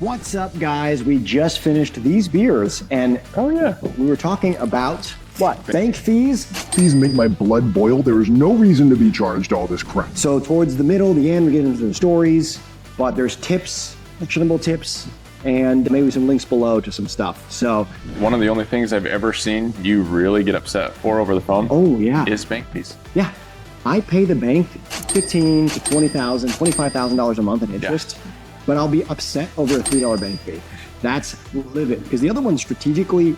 What's up, guys? We just finished these beers, and we were talking about what? Bank fees? Fees make my blood boil. There is no reason to be charged all this crap. So towards the middle, the end, we get into the stories, but there's tips, actionable tips, and maybe some links below to some stuff. So one of the only things I've ever seen you really get upset for over the phone is bank fees. Yeah. I pay the bank $15,000 to $20,000, $25,000 a month in interest. Yeah. But I'll be upset over a $3 bank fee. That's livid. Because the other one's strategically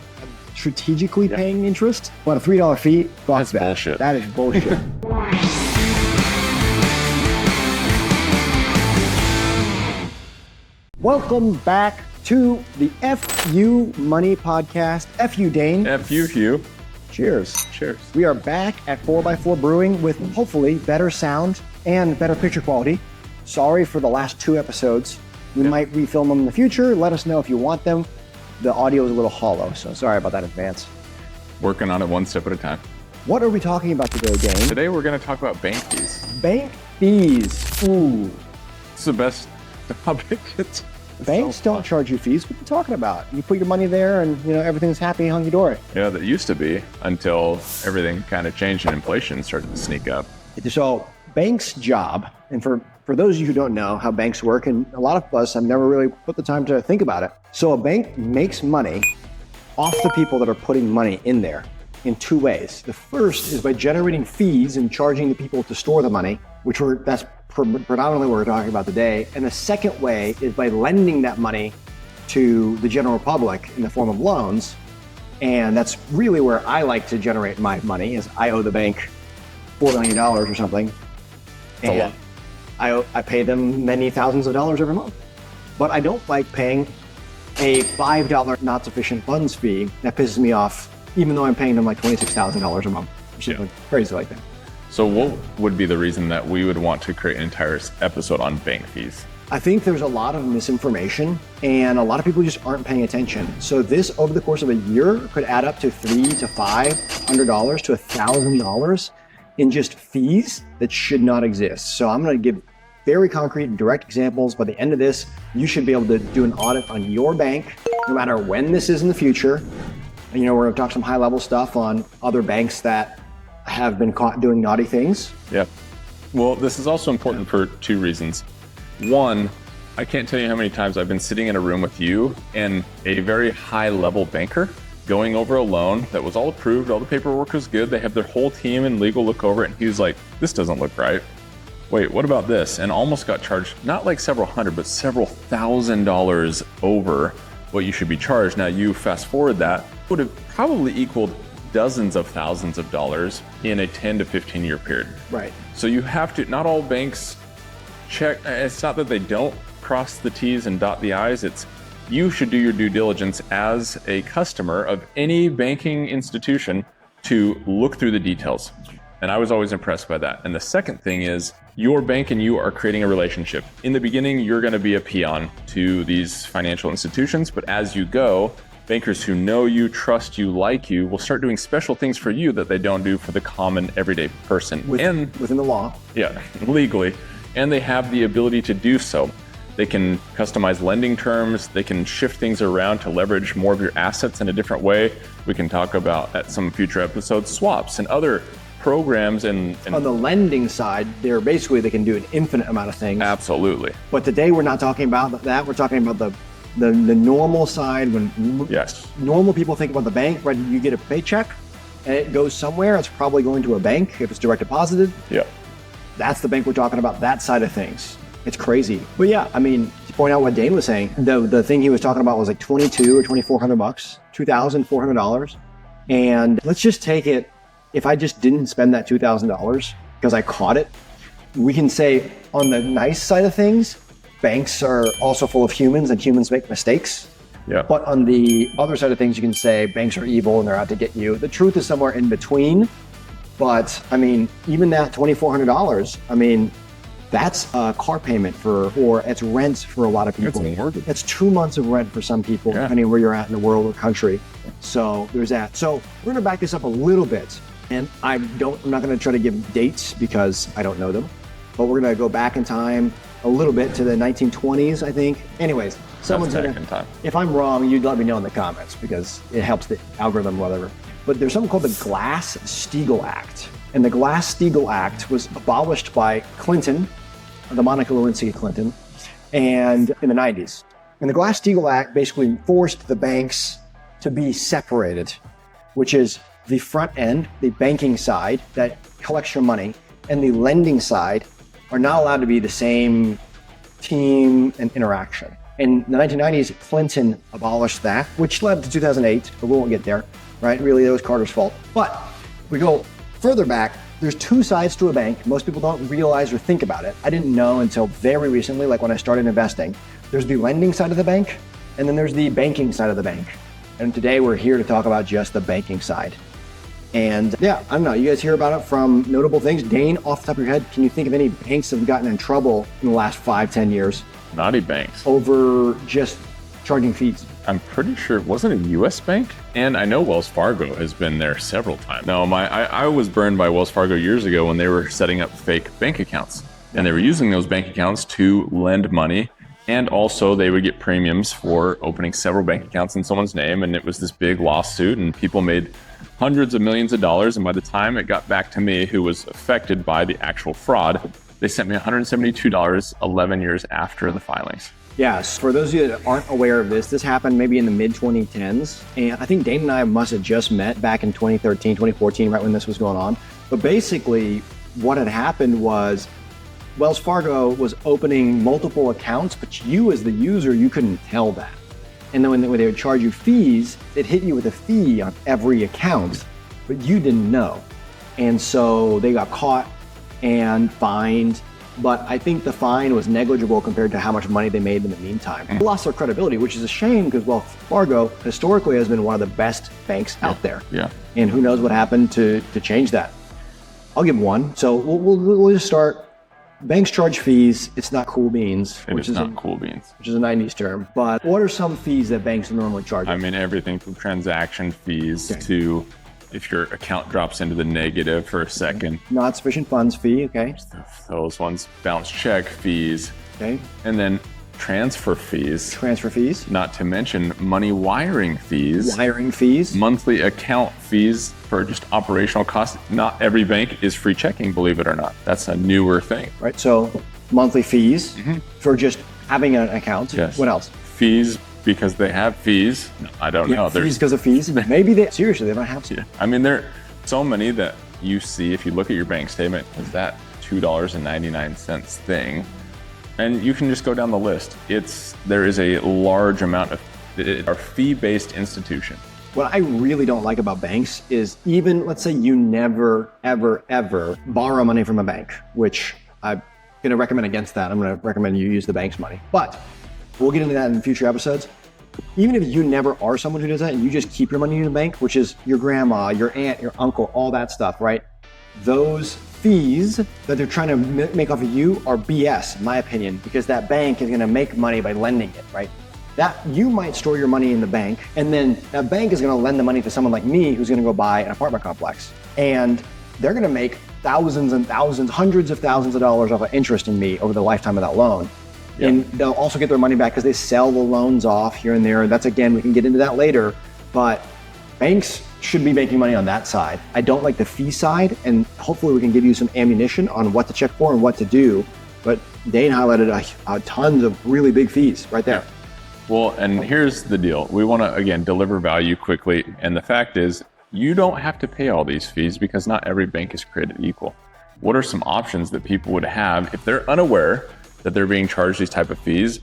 paying interest, but a $3 fee, that's bullshit. That is bullshit. Welcome back to the FU Money Podcast. FU Dane. FU Hugh. Cheers. Cheers. We are back at 4x4 Brewing with hopefully better sound and better picture quality. Sorry for the last 2 episodes. We might refilm them in the future. Let us know if you want them. The audio is a little hollow, so sorry about that in advance. Working on it one step at a time. What are we talking about today, Dane? Today we're going to talk about bank fees. Bank fees. Ooh. It's the best topic. Banks don't charge you fees. What are you talking about? You put your money there and everything's happy, hunky-dory. Yeah, that used to be until everything kind of changed and inflation started to sneak up. So bank's job, and for those of you who don't know how banks work, and a lot of us have never really put the time to think about it. So a bank makes money off the people that are putting money in there in 2 ways. The first is by generating fees and charging the people to store the money, that's predominantly what we're talking about today. And the second way is by lending that money to the general public in the form of loans. And that's really where I like to generate my money, is I owe the bank $4 million or something. And I pay them many thousands of dollars every month. But I don't like paying a $5 not sufficient funds fee. That pisses me off, even though I'm paying them like $26,000 a month or something crazy like that. So what would be the reason that we would want to create an entire episode on bank fees? I think there's a lot of misinformation and a lot of people just aren't paying attention. So this, over the course of a year, could add up to $300 to $500 to $1,000 in just fees that should not exist. So I'm going to give very concrete and direct examples. By the end of this, you should be able to do an audit on your bank, no matter when this is in the future. And we're going to talk some high level stuff on other banks that have been caught doing naughty things. Yeah. Well, this is also important for 2 reasons. One, I can't tell you how many times I've been sitting in a room with you and a very high level banker going over a loan that was all approved, all the paperwork was good, they have their whole team and legal look over it, and he was like, this doesn't look right. Wait, what about this? And almost got charged, not like several hundred, but several $1,000s over what you should be charged. Now you fast forward that, would have probably equaled dozens of thousands of dollars in a 10 to 15 year period. Right. So you have to, not all banks check, it's not that they don't cross the T's and dot the I's, it's you should do your due diligence as a customer of any banking institution to look through the details. And I was always impressed by that. And the second thing is your bank and you are creating a relationship. In the beginning, you're going to be a peon to these financial institutions, but as you go, bankers who know you, trust you, like you, will start doing special things for you that they don't do for the common everyday person. Within the law. Yeah, legally. And they have the ability to do so. They can customize lending terms. They can shift things around to leverage more of your assets in a different way. We can talk about at some future episodes, swaps and other programs. And on the lending side, they can do an infinite amount of things. Absolutely. But today we're not talking about that. We're talking about the normal side. When normal people think about the bank, right? You get a paycheck and it goes somewhere. It's probably going to a bank if it's direct deposited. Yeah. That's the bank we're talking about, that side of things. It's crazy. But yeah, I mean, to point out what Dane was saying, the thing he was talking about was like $2,200 or $2,400, $2,400. And let's just take it, if I just didn't spend that $2,000 because I caught it, we can say on the nice side of things, banks are also full of humans and humans make mistakes. Yeah. But on the other side of things, you can say banks are evil and they're out to get you. The truth is somewhere in between. But I mean, even that $2,400, I mean, that's a car payment or it's rent for a lot of people. That's 2 months of rent for some people, depending on where you're at in the world or country. So there's that. So we're gonna back this up a little bit. And I'm not gonna try to give dates because I don't know them, but we're gonna go back in time a little bit to the 1920s, I think. Anyways, Someone's back gonna, in time. if I'm wrong, you'd let me know in the comments because it helps the algorithm, whatever. But there's something called the Glass-Steagall Act. And the Glass-Steagall Act was abolished by Clinton, the Monica Lewinsky Clinton, and in the 90s. And the Glass-Steagall Act basically forced the banks to be separated, which is the front end, the banking side that collects your money, and the lending side are not allowed to be the same team and interaction. In the 1990s, Clinton abolished that, which led to 2008, but we won't get there, right? Really, it was Carter's fault. But if we go further back, there's two sides to a bank. Most people don't realize or think about it. I didn't know until very recently, like when I started investing. There's the lending side of the bank, and then there's the banking side of the bank. And today we're here to talk about just the banking side. And yeah, I don't know, you guys hear about it from notable things. Dane, off the top of your head, can you think of any banks that have gotten in trouble in the last 5-10 years Naughty banks. over just charging fees? I'm pretty sure it wasn't a U.S. bank, and I know Wells Fargo has been there several times. No, I was burned by Wells Fargo years ago when they were setting up fake bank accounts, and they were using those bank accounts to lend money, and also they would get premiums for opening several bank accounts in someone's name, and it was this big lawsuit, and people made hundreds of millions of dollars, and by the time it got back to me, who was affected by the actual fraud, they sent me $172 11 years after the filings. Yes, for those of you that aren't aware of this happened maybe in the mid-2010s. And I think Dane and I must have just met back in 2013, 2014, right when this was going on. But basically, what had happened was Wells Fargo was opening multiple accounts, but you as the user, you couldn't tell that. And then when they would charge you fees, it hit you with a fee on every account, but you didn't know. And so they got caught and fined. But I think the fine was negligible compared to how much money they made in the meantime. They lost their credibility, which is a shame because Wells Fargo historically has been one of the best banks out there. Yeah. And who knows what happened to change that. I'll give one. So we'll just start. Banks charge fees. It's not cool beans. Which is not cool beans. Which is a 90s term. But what are some fees that banks normally charge? I mean, everything from transaction fees to if your account drops into the negative for a second. Not sufficient funds fee, okay. Those ones, bounce check fees. Okay. And then transfer fees. Transfer fees. Not to mention money wiring fees. Wiring fees. Monthly account fees for just operational costs. Not every bank is free checking, believe it or not. That's a newer thing. Right, so monthly fees for just having an account. Yes. What else? Fees because they have fees. No, I don't know. Fees because of fees? Maybe seriously, they might have to. Yeah. I mean, there are so many that you see if you look at your bank statement, is that $2.99 thing? And you can just go down the list. There is a large amount of our fee-based institution. What I really don't like about banks is even, let's say you never, ever, ever borrow money from a bank, which I'm going to recommend against that. I'm going to recommend you use the bank's money. But we'll get into that in future episodes. Even if you never are someone who does that and you just keep your money in the bank, which is your grandma, your aunt, your uncle, all that stuff, right? Those fees that they're trying to make off of you are BS, in my opinion, because that bank is going to make money by lending it, right? That you might store your money in the bank, and then that bank is going to lend the money to someone like me who's going to go buy an apartment complex. And they're going to make thousands and thousands, hundreds of thousands of dollars off of interest in me over the lifetime of that loan. Yep. And they'll also get their money back because they sell the loans off here and there. That's, again, we can get into that later. But banks should be making money on that side. I don't like the fee side, and hopefully we can give you some ammunition on what to check for and what to do. But Dane highlighted a tons of really big fees right there. Well, and here's the deal. We want to, again, deliver value quickly. And the fact is, you don't have to pay all these fees because not every bank is created equal. What are some options that people would have if they're unaware that they're being charged these type of fees,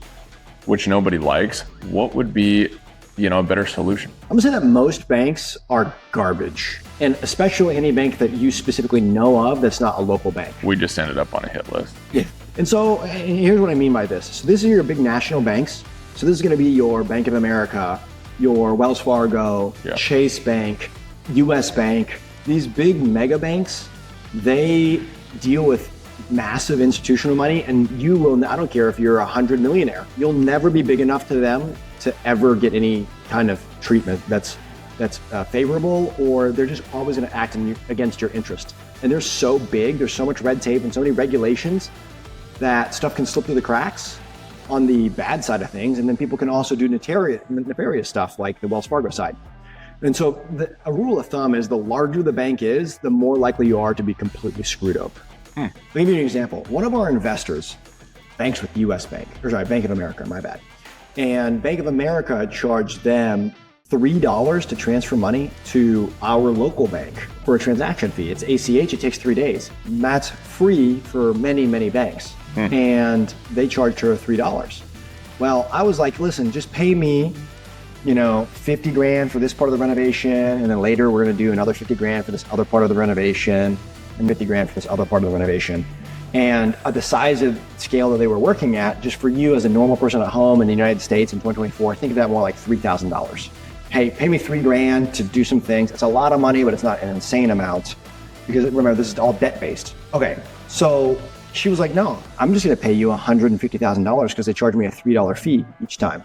which nobody likes? What would be, a better solution? I'm gonna say that most banks are garbage, and especially any bank that you specifically know of that's not a local bank. We just ended up on a hit list. Yeah. And so here's what I mean by this. So this is your big national banks. So this is gonna be your Bank of America, your Wells Fargo, Chase Bank, US Bank. These big mega banks, they deal with massive institutional money, and you will, I don't care if you're 100 millionaire, you'll never be big enough to them to ever get any kind of treatment that's favorable, or they're just always going to act against your interest. And they're so big, there's so much red tape and so many regulations that stuff can slip through the cracks. on the bad side of things, and then people can also do nefarious stuff like the Wells Fargo side. And so a rule of thumb is the larger the bank is, the more likely you are to be completely screwed over. Let me give you an example. One of our investors banks with Bank of America, my bad. And Bank of America charged them $3 to transfer money to our local bank for a transaction fee. It's ACH, it takes 3 days. That's free for many, many banks. And they charged her $3. Well, I was like, listen, just pay me, 50 grand for this part of the renovation. And then later we're going to do another 50 grand for this other part of the renovation and 50 grand for this other part of the renovation. And at the size of scale that they were working at, just for you as a normal person at home in the United States in 2024, think of that more like $3,000. Hey, pay me $3 grand to do some things. It's a lot of money, but it's not an insane amount because remember, this is all debt-based. Okay, so she was like, no, I'm just gonna pay you $150,000 because they charge me a $3 fee each time.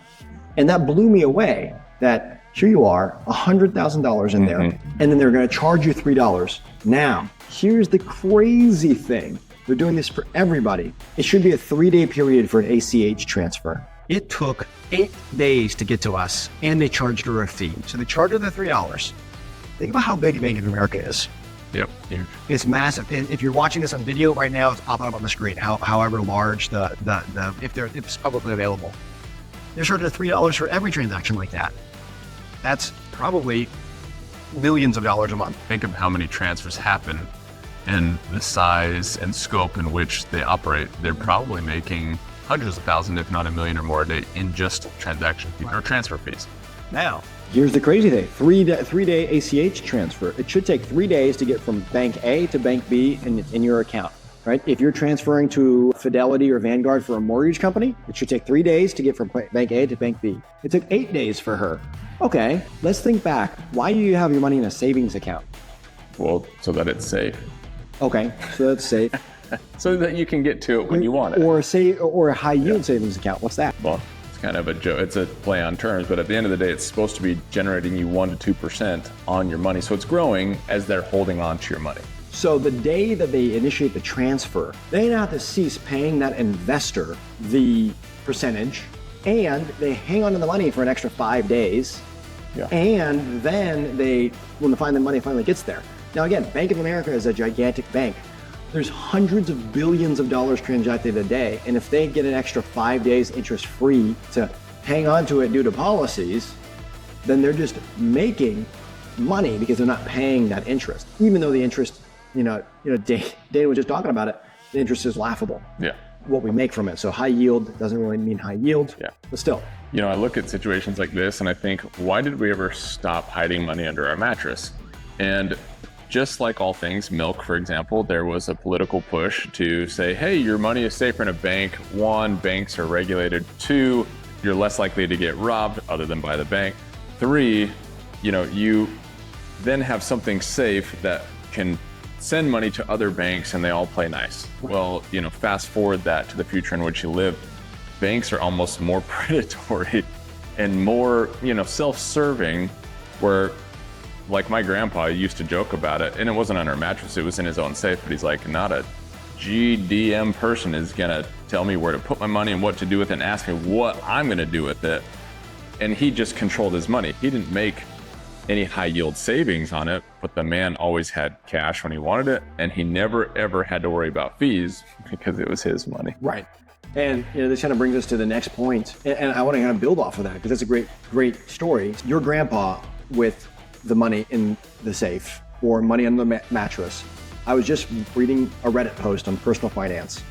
And that blew me away that here you are, $100,000 in there, and then they're gonna charge you $3. Now, here's the crazy thing. They're doing this for everybody. It should be a 3-day period for an ACH transfer. It took 8 days to get to us, and they charged her a fee. So they charged her the $3. Think about how big Bank of America is. Yep. It's massive. And if you're watching this on video right now, it's popping up on the screen. However large if it's publicly available, they're charging $3 for every transaction like that. That's probably millions of dollars a month. Think of how many transfers happen and the size and scope in which they operate. They're probably making hundreds of thousands, if not $1 million or more a day in just transaction fees or transfer fees. Now, here's the crazy thing. 3-day ACH transfer. It should take 3 days to get from bank A to bank B in your account, right? If you're transferring to Fidelity or Vanguard for a mortgage company, it should take 3 days to get from bank A to bank B. It took 8 days for her. Okay, let's think back. Why do you have your money in a savings account? Well, so that it's safe. Okay, so that's safe. So that you can get to it when you want it. Or a high yield savings account. What's that? Well, it's kind of a joke. It's a play on terms, but at the end of the day, it's supposed to be generating you 1% to 2% on your money. So it's growing as they're holding on to your money. So the day that they initiate the transfer, they now have to cease paying that investor the percentage, and they hang on to the money for an extra 5 days. Yeah. And then when the money finally gets there. Now again, Bank of America is a gigantic bank. There's hundreds of billions of dollars transacted a day. And if they get an extra 5 days interest free to hang on to it due to policies, then they're just making money because they're not paying that interest. Even though the interest, Dana was just talking about it, the interest is laughable. Yeah. What we make from it. So high yield doesn't really mean high yield, but still. I look at situations like this and I think, why did we ever stop hiding money under our mattress? And just like all things, milk, for example, there was a political push to say, hey, your money is safer in a bank. 1, banks are regulated. 2, you're less likely to get robbed other than by the bank. 3, you then have something safe that can send money to other banks and they all play nice. Well, fast forward that to the future in which you live. Banks are almost more predatory and more, self-serving, where like my grandpa used to joke about it, and it wasn't under a mattress, it was in his own safe, but he's like, not a GDM person is gonna tell me where to put my money and what to do with it and ask me what I'm gonna do with it. And he just controlled his money. He didn't make any high yield savings on it, but the man always had cash when he wanted it, and he never ever had to worry about fees because it was his money. Right. And this kind of brings us to the next point, and I want to kind of build off of that because that's a great story. Your grandpa with the money in the safe or money on the mattress. I was just reading a Reddit post on personal finance,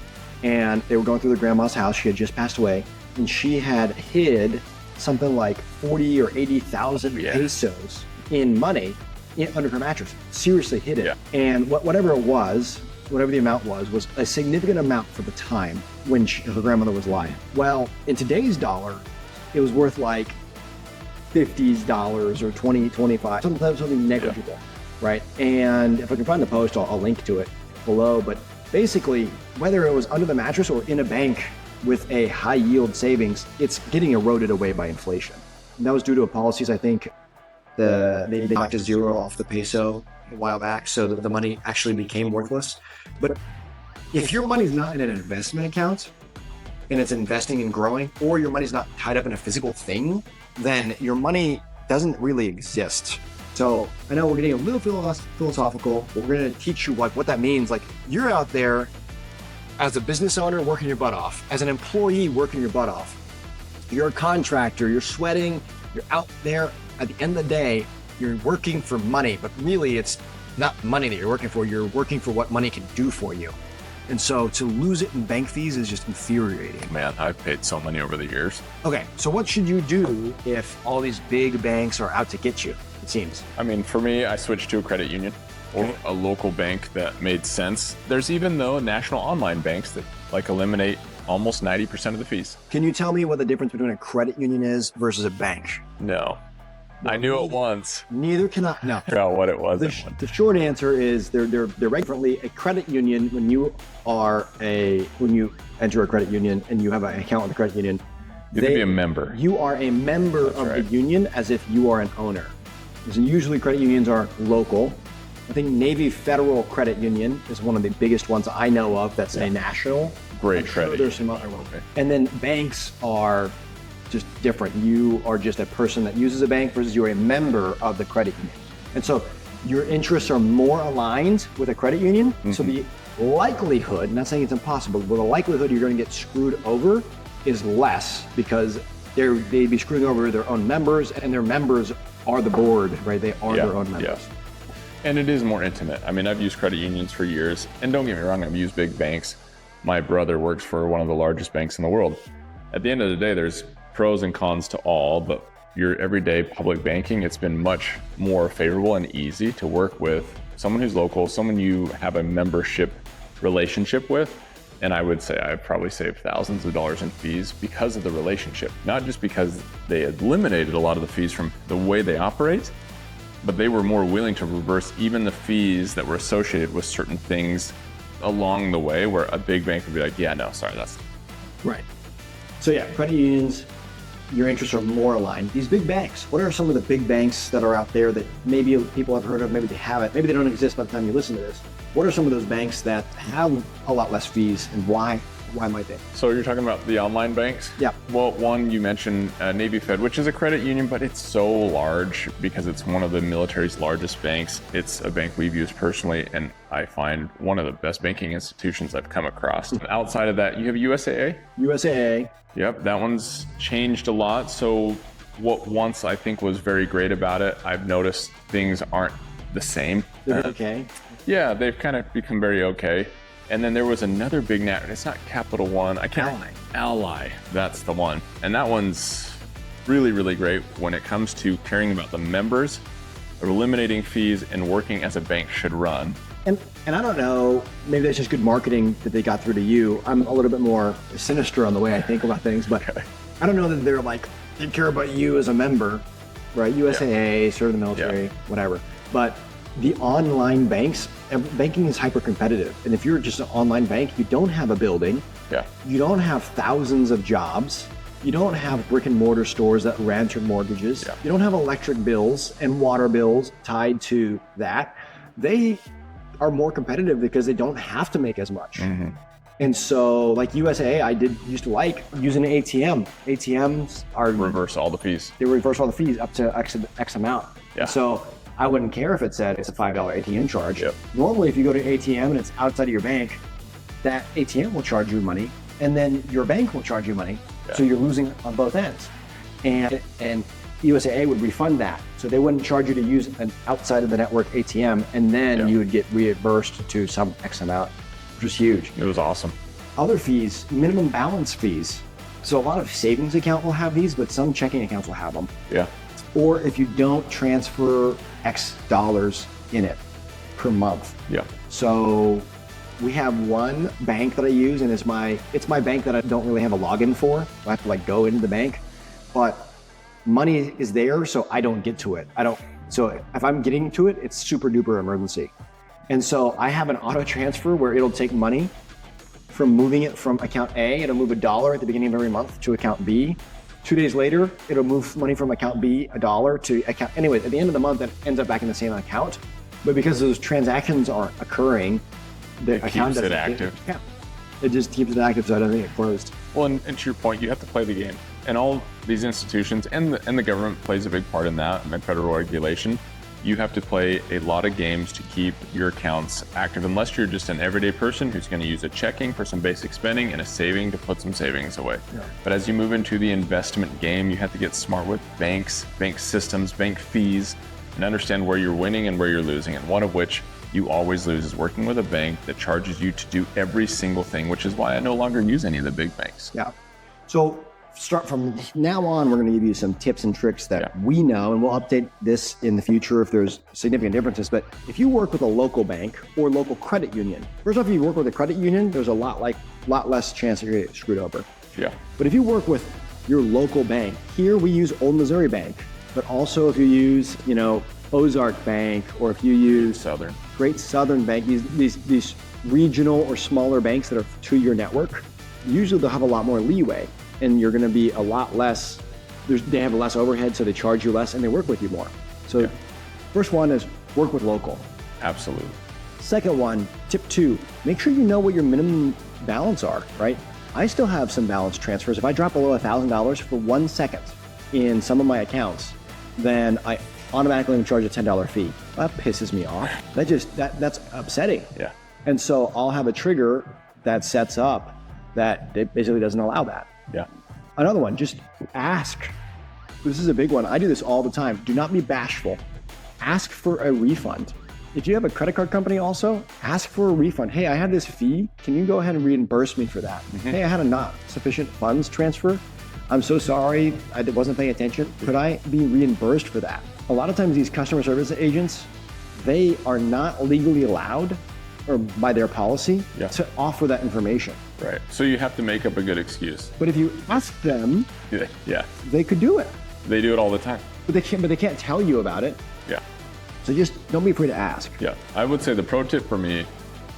and they were going through their grandma's house. She had just passed away, and she had hid something like 40 or 80,000 pesos in money under her mattress. Seriously hid it. Yeah. And whatever the amount was a significant amount for the time when her grandmother was alive. Well, in today's dollar, it was worth like $50 or 20, 25, something negligible, right? And if I can find the post, I'll link to it below. But basically, whether it was under the mattress or in a bank with a high yield savings, it's getting eroded away by inflation. And that was due to policies, I think, they knocked to zero off the peso a while back, so that the money actually became worthless. But if your money's not in an investment account, and it's investing and growing, or your money's not tied up in a physical thing, then your money doesn't really exist. So I know we're getting a little philosophical, but we're going to teach you what that means. Like, you're out there as a business owner working your butt off, as an employee working your butt off. You're a contractor, you're sweating, you're out there. At the end of the day, you're working for money, but really it's not money that you're working for. You're working for what money can do for you. And so to lose it in bank fees is just infuriating. Man, I've paid so many over the years. Okay, so what should you do if all these big banks are out to get you, it seems? I mean, for me, I switched to a credit union or a local bank that made sense. There's even though national online banks that like eliminate almost 90% of the fees. Can you tell me what the difference between a credit union is versus a bank? No. I knew it once. Neither can I. No. I forgot what it was. The short answer is they're differently. A credit union, when you enter a credit union and you have an account with a credit union, you have to be a member. You are a member of the union as if you are an owner. Because usually credit unions are local. I think Navy Federal Credit Union is one of the biggest ones I know of that's a national. Great I'm credit. Sure there's some other ones. And then banks are just different. You are just a person that uses a bank versus you're a member of the credit union. And so your interests are more aligned with a credit union. Mm-hmm. So the likelihood, I'm not saying it's impossible, but the likelihood you're going to get screwed over is less because they'd be screwing over their own members, and their members are the board, right? They are their own members. Yeah. And it is more intimate. I mean, I've used credit unions for years, and don't get me wrong, I've used big banks. My brother works for one of the largest banks in the world. At the end of the day, there's pros and cons to all, but your everyday public banking, it's been much more favorable and easy to work with someone who's local, someone you have a membership relationship with. And I would say I've probably saved thousands of dollars in fees because of the relationship, not just because they eliminated a lot of the fees from the way they operate, but they were more willing to reverse even the fees that were associated with certain things along the way, where a big bank would be like, yeah, no, sorry, that's right. So yeah, credit unions, your interests are more aligned. These big banks, what are some of the big banks that are out there that maybe people have heard of, maybe they haven't, maybe they don't exist by the time you listen to this? What are some of those banks that have a lot less fees, and why might they? So you're talking about the online banks? Yeah. Well, one, you mentioned Navy Fed, which is a credit union, but it's so large because it's one of the military's largest banks. It's a bank we've used personally, and I find one of the best banking institutions I've come across. And outside of that, you have USAA. USAA. Yep, that one's changed a lot. So what once I think was very great about it, I've noticed things aren't the same. They're okay. Yeah, they've kind of become very okay. And then there was another big net, it's not Capital One, Ally, that's the one. And that one's really, really great when it comes to caring about the members, eliminating fees, and working as a bank should run. And I don't know, maybe that's just good marketing that they got through to you. I'm a little bit more sinister on the way I think about things, but I don't know that they're like, they care about you as a member, right? USAA, serve the military, whatever. But the online banks, banking is hyper competitive. And if you're just an online bank, you don't have a building. Yeah. You don't have thousands of jobs. You don't have brick and mortar stores that rent your mortgages. Yeah. You don't have electric bills and water bills tied to that. They are more competitive because they don't have to make as much. Mm-hmm. And so like USAA, I used to like using an ATM. ATMs are reverse all the fees. They reverse all the fees up to X amount. Yeah. So I wouldn't care if it said it's a $5 ATM charge. Yep. Normally, if you go to an ATM and it's outside of your bank, that ATM will charge you money, and then your bank will charge you money. Yeah. So you're losing on both ends. And USAA would refund that. So they wouldn't charge you to use an outside of the network ATM, and then you would get reimbursed to some X amount, which was huge. It was awesome. Other fees, minimum balance fees. So a lot of savings account will have these, but some checking accounts will have them. Yeah. Or if you don't transfer X dollars in it per month. Yeah. So we have one bank that I use, and it's my bank that I don't really have a login for. I have to like go into the bank, but money is there, so I don't get to it. So if I'm getting to it, it's super duper emergency. And so I have an auto transfer where it'll take money from moving it from account A, it'll move $1 at the beginning of every month to account B. 2 days later, it'll move money from account B, $1 to account. Anyway, at the end of the month, it ends up back in the same account. But because those transactions are occurring, the account keeps it active. Yeah. it just keeps it active so I don't think it closed. Well, and to your point, you have to play the game. And all these institutions and the government plays a big part in that, and federal regulation. You have to play a lot of games to keep your accounts active, unless you're just an everyday person who's going to use a checking for some basic spending and a saving to put some savings away. Yeah. But as you move into the investment game, you have to get smart with banks, bank systems, bank fees, and understand where you're winning and where you're losing. And one of which you always lose is working with a bank that charges you to do every single thing, which is why I no longer use any of the big banks. Yeah. So start from now on, we're going to give you some tips and tricks that we know, and we'll update this in the future if there's significant differences. But if you work with a local bank or local credit union, first off, if you work with a credit union, there's a lot less chance that you're going to get screwed over. Yeah. But if you work with your local bank, here we use Old Missouri Bank, but also if you use, Ozark Bank, or if you use Great Southern Bank, these regional or smaller banks that are to your network, usually they'll have a lot more leeway. And you're going to be a lot less, they have less overhead, so they charge you less and they work with you more. So first one is work with local. Absolutely. Second one, tip 2, make sure you know what your minimum balance are, right? I still have some balance transfers. If I drop below $1,000 for 1 second in some of my accounts, then I automatically am charged a $10 fee. That pisses me off. That's upsetting. Yeah. And so I'll have a trigger that sets up that it basically doesn't allow that. Yeah. Another one, just ask. This is a big one. I do this all the time. Do not be bashful. Ask for a refund. If you have a credit card company also, ask for a refund. Hey, I had this fee. Can you go ahead and reimburse me for that? Mm-hmm. Hey, I had a not sufficient funds transfer. I'm so sorry. I wasn't paying attention. Could I be reimbursed for that? A lot of times these customer service agents, they are not legally allowed or by their policy to offer that information. Right. So you have to make up a good excuse. But if you ask them, they could do it. They do it all the time. But they can't tell you about it. Yeah. So just don't be afraid to ask. Yeah. I would say the pro tip for me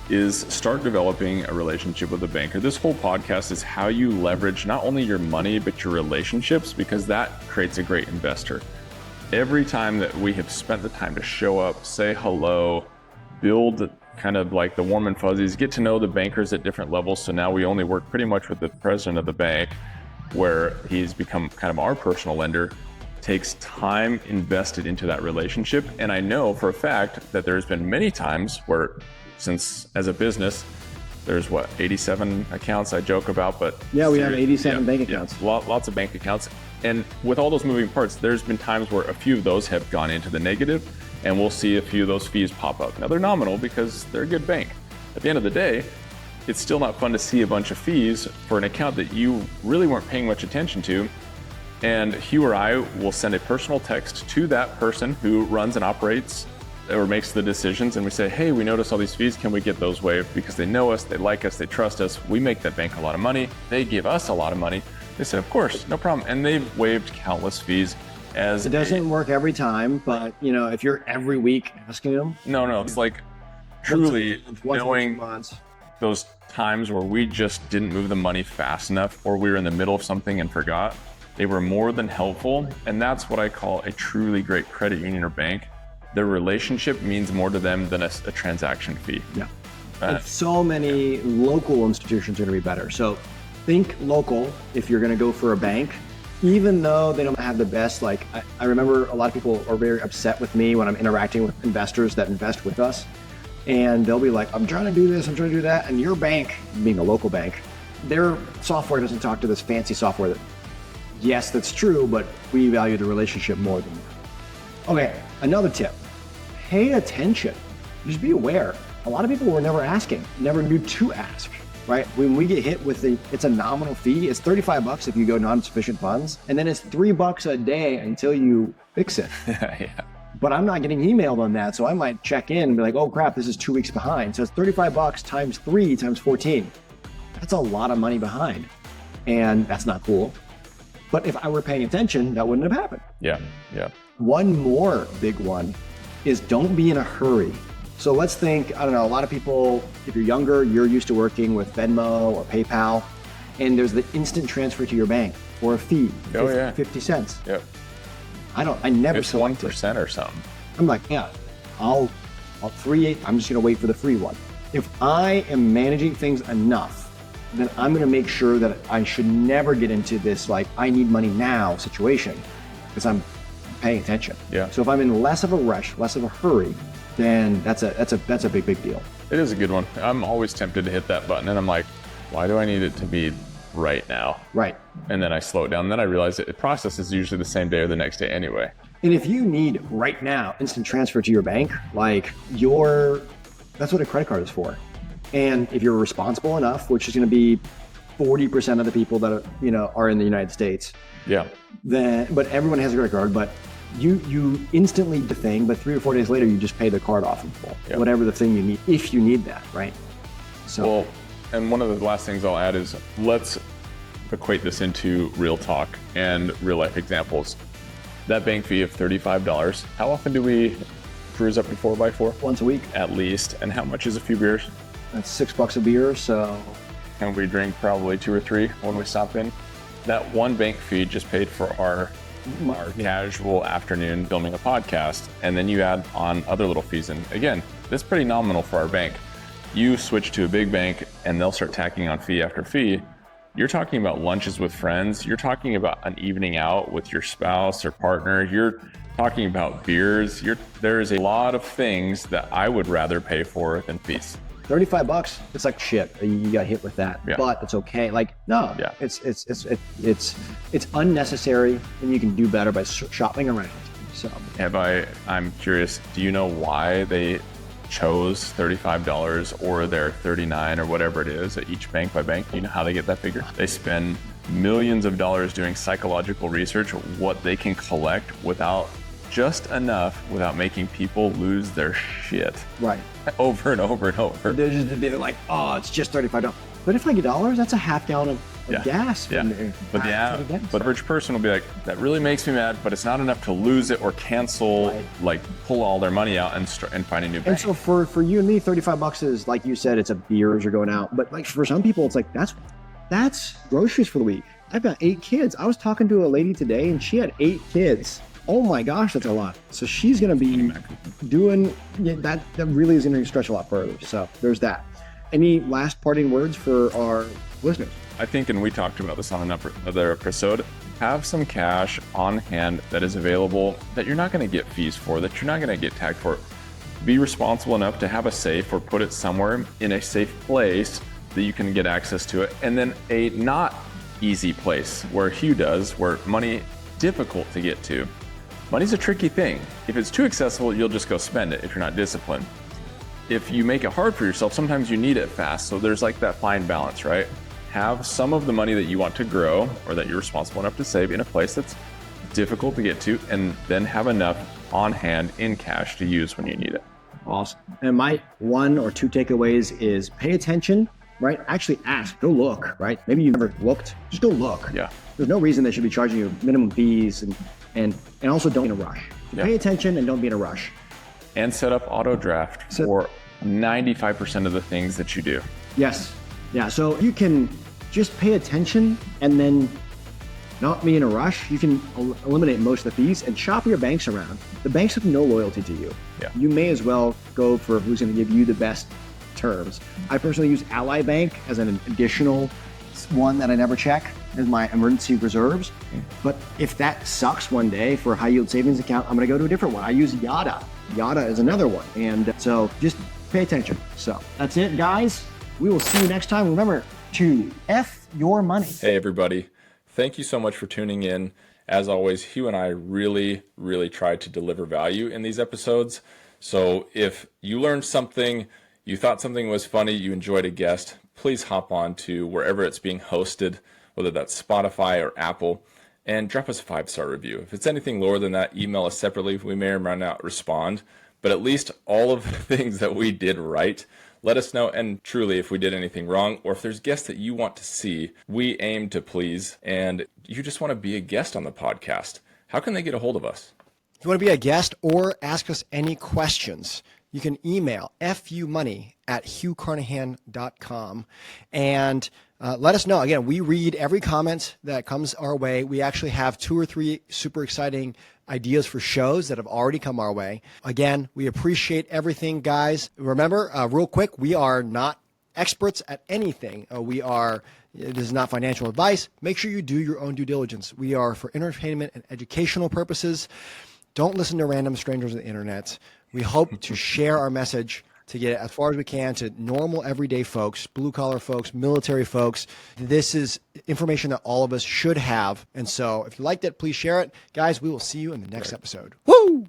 is start developing a relationship with a banker. This whole podcast is how you leverage not only your money, but your relationships, because that creates a great investor. Every time that we have spent the time to show up, say hello, build kind of like the warm and fuzzies, get to know the bankers at different levels. So now we only work pretty much with the president of the bank, where he's become kind of our personal lender. Takes time invested into that relationship. And I know for a fact that there's been many times where, since as a business, there's 87 accounts I joke about, but we have 87 bank accounts. Lots of bank accounts. And with all those moving parts, there's been times where a few of those have gone into the negative, and we'll see a few of those fees pop up. Now they're nominal because they're a good bank. At the end of the day, it's still not fun to see a bunch of fees for an account that you really weren't paying much attention to. And Hugh or I will send a personal text to that person who runs and operates or makes the decisions, and we say, hey, we noticed all these fees, can we get those waived? Because they know us, they like us, they trust us, we make that bank a lot of money, they give us a lot of money. They said, of course, no problem. And they've waived countless fees. It doesn't work every time, but if you're every week asking them. No, it's like truly knowing those times where we just didn't move the money fast enough, or we were in the middle of something and forgot. They were more than helpful. And that's what I call a truly great credit union or bank. Their relationship means more to them than a transaction fee. Yeah. And so many local institutions are going to be better. So think local if you're going to go for a bank. Even though they don't have the best, I remember a lot of people are very upset with me when I'm interacting with investors that invest with us. And they'll be like, I'm trying to do this, I'm trying to do that. And your bank, being a local bank, their software doesn't talk to this fancy software yes, that's true, but we value the relationship more than that. Okay, another tip, pay attention. Just be aware. A lot of people were never asking, never knew to ask. Right? When we get hit with it's a nominal fee, it's $35 if you go non-sufficient funds, and then it's $3 a day until you fix it. But I'm not getting emailed on that, so I might check in and be like, oh crap, this is 2 weeks behind. So it's $35 times 3 times 14. That's a lot of money behind, and that's not cool. But if I were paying attention, that wouldn't have happened. Yeah. One more big one is don't be in a hurry. So let's think, a lot of people, if you're younger, you're used to working with Venmo or PayPal, and there's the instant transfer to your bank for a fee, 50 cents. Yep. I never select 1% or something. I'm like, I'll free it. I'm just going to wait for the free one. If I am managing things enough then I'm going to make sure that I should never get into this, like, I need money now situation, because I'm paying attention. Yeah. So if I'm in less of a rush, less of a hurry, then that's a big deal. It is a good one. I'm always tempted to hit that button and I'm like, why do I need it to be right now? Right. And then I slow it down. And then I realize that the process is usually the same day or the next day anyway. And if you need right now instant transfer to your bank, like that's what a credit card is for. And if you're responsible enough, which is going to be 40% of the people that are in the United States, yeah. But everyone has a credit card, but you instantly do the thing, but 3 or 4 days later, you just pay the card off in full, whatever the thing you need, if you need that, right? So, well, and one of the last things I'll add is let's equate this into real talk and real life examples. That bank fee of $35, how often do we cruise up to 4x4? Once a week. At least. And how much is a few beers? That's $6 a beer, so. And we drink probably 2 or 3 when we stop in. That one bank fee just paid for our casual afternoon filming a podcast, and then you add on other little fees. And again, that's pretty nominal for our bank. You switch to a big bank and they'll start tacking on fee after fee. You're talking about lunches with friends. You're talking about an evening out with your spouse or partner. You're talking about beers. There's a lot of things that I would rather pay for than fees. $35, it's like shit. You got hit with that, but it's okay. Like, no, it's unnecessary, and you can do better by shopping around. So, I'm curious, do you know why they chose $35 or their $39 or whatever it is at each bank by bank? Do you know how they get that figure? They spend millions of dollars doing psychological research, what they can collect just enough without making people lose their shit. Right. Over and over and over. They're like, oh, it's just $35. $35, that's a half gallon of gas. Yeah. But the average person will be like, that really makes me mad, but it's not enough to lose it or cancel, like pull all their money out and find a new bank. And so for you and me, $35 is, like you said, it's a beers or going out. But like for some people, it's like, that's groceries for the week. I've got 8 kids. I was talking to a lady today and she had 8 kids. Oh my gosh, that's a lot. So she's going to be doing that. That really is going to stretch a lot further. So there's that. Any last parting words for our listeners? I think, and we talked about this on another episode, have some cash on hand that is available that you're not going to get fees for, that you're not going to get tagged for. Be responsible enough to have a safe or put it somewhere in a safe place that you can get access to it. And then a not easy place where Hugh does, where money difficult to get to. Money's a tricky thing. If it's too accessible, you'll just go spend it if you're not disciplined. If you make it hard for yourself, sometimes you need it fast. So there's like that fine balance, right? Have some of the money that you want to grow or that you're responsible enough to save in a place that's difficult to get to, and then have enough on hand in cash to use when you need it. Awesome. And my 1 or 2 takeaways is pay attention, right? Actually ask, go look, right? Maybe you've never looked, just go look. Yeah. There's no reason they should be charging you minimum fees, and also don't be in a rush. Pay attention and don't be in a rush. And set up auto draft for 95% of the things that you do. Yes. Yeah. So you can just pay attention and then not be in a rush. You can eliminate most of the fees and shop your banks around. The banks have no loyalty to you. Yeah. You may as well go for who's going to give you the best terms. I personally use Ally Bank as an additional one that I never check as my emergency reserves. But if that sucks one day for a high yield savings account, I'm going to go to a different one. I use Yada. Yada is another one. And so just pay attention. So that's it, guys. We will see you next time. Remember to F your money. Hey, everybody. Thank you so much for tuning in. As always, Hugh and I really, really try to deliver value in these episodes. So if you learned something, you thought something was funny, you enjoyed a guest, please hop on to wherever it's being hosted, whether that's Spotify or Apple, and drop us a 5-star review. If it's anything lower than that, email us separately. We may or may not respond, but at least all of the things that we did right, let us know. And truly, if we did anything wrong, or if there's guests that you want to see, we aim to please, and you just want to be a guest on the podcast, how can they get a hold of us? If you want to be a guest or ask us any questions, you can email fumoney@hughcarnahan.com and let us know. Again, we read every comment that comes our way. We actually have 2 or 3 super exciting ideas for shows that have already come our way. Again, we appreciate everything, guys. Remember, real quick, we are not experts at anything. This is not financial advice. Make sure you do your own due diligence. We are for entertainment and educational purposes. Don't listen to random strangers on the internet. We hope to share our message to get it as far as we can to normal, everyday folks, blue-collar folks, military folks. This is information that all of us should have. And so if you liked it, please share it. Guys, we will see you in the next episode. Woo!